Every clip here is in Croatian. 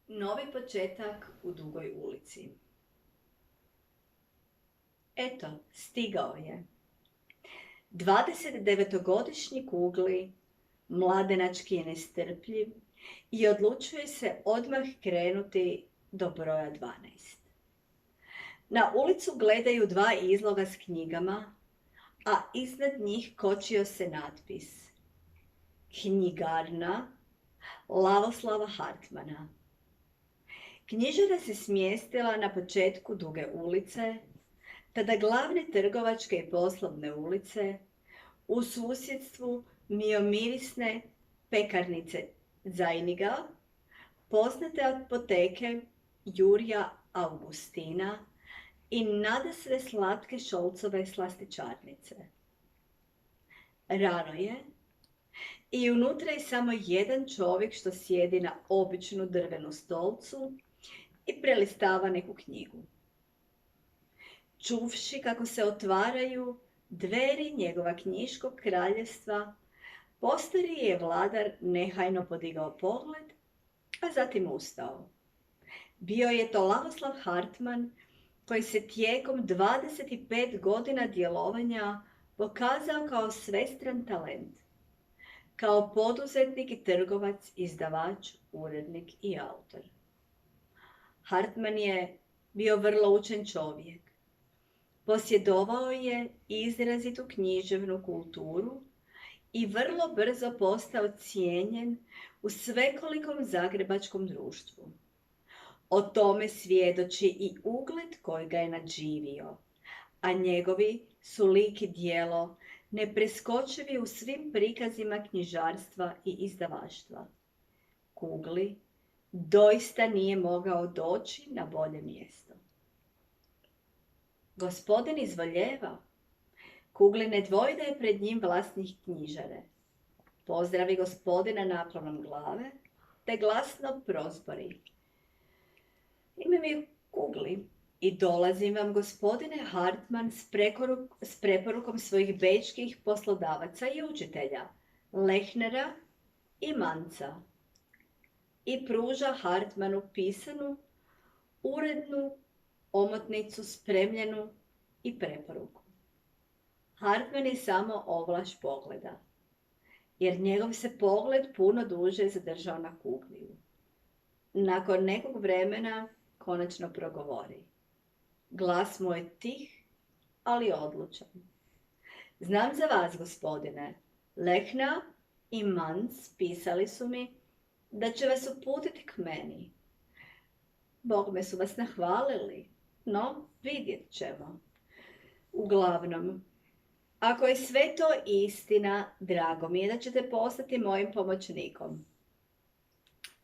Novi početak u Dugoj ulici. Eto, stigao je. 29-godišnji Kugli mladenački je nestrpljiv i odlučuje se odmah krenuti do broja 12. Na ulicu gledaju dva izloga s knjigama, a iznad njih kočio se natpis: Knjigarna Lavoslava Hartmana. Knjižara se smjestila na početku Duge ulice, tada glavne trgovačke i poslovne ulice, u susjedstvu miomirisne pekarnice Zajniga, poznate apoteke Jurja Augustina i nadasve slatke Šolcove slastičarnice. Rano je i unutra je samo jedan čovjek što sjedi na običnu drvenu stolcu i prelistava neku knjigu. Čuvši kako se otvaraju dveri njegova knjiškog kraljevstva, postariji je vladar nehajno podigao pogled, a zatim ustao. Bio je to Lavoslav Hartman, koji se tijekom 25 godina djelovanja pokazao kao svestran talent, kao poduzetnik i trgovac, izdavač, urednik i autor. Hartman je bio vrlo učen čovjek. Posjedovao je izrazitu književnu kulturu i vrlo brzo postao cijenjen u svekolikom zagrebačkom društvu. O tome svjedoči i ugled koji ga je nadživio, a njegovi su lik i djelo nepreskočivi u svim prikazima knjižarstva i izdavaštva. Kugli doista nije mogao doći na bolje mjesto. Gospodin izvoljeva. Kugli ne dvoji da je pred njim vlasnik knjižare. Pozdravi gospodina naklonom glave, te glasno prozbori: Ime mi je Kugli i dolazim vam, gospodine Hartman, s preporukom svojih bečkih poslodavaca i učitelja, Lehnera i Manca. I pruža Hartmanu pisanu, urednu omotnicu spremljenu i preporuku. Hartman je samo ovlaš pogleda, jer njegov se pogled puno duže zadržao na Kugliju. Nakon nekog vremena konačno progovori. Glas mu je tih, ali odlučan. Znam za vas, gospodine. Lehna i Manc pisali su mi da će vas uputiti k meni. Bogme su vas nahvalili, no vidjet ćemo. Uglavnom, ako je sve to istina, drago mi je da ćete postati mojim pomoćnikom.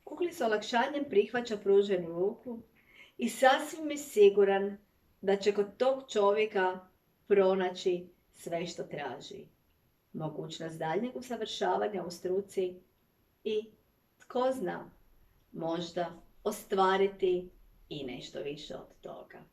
Kugli s olakšanjem prihvaća pruženu ruku i sasvim je siguran da će kod tog čovjeka pronaći sve što traži. Mogućnost daljnjeg usavršavanja u struci i, tko zna, možda ostvariti i nešto više od toga.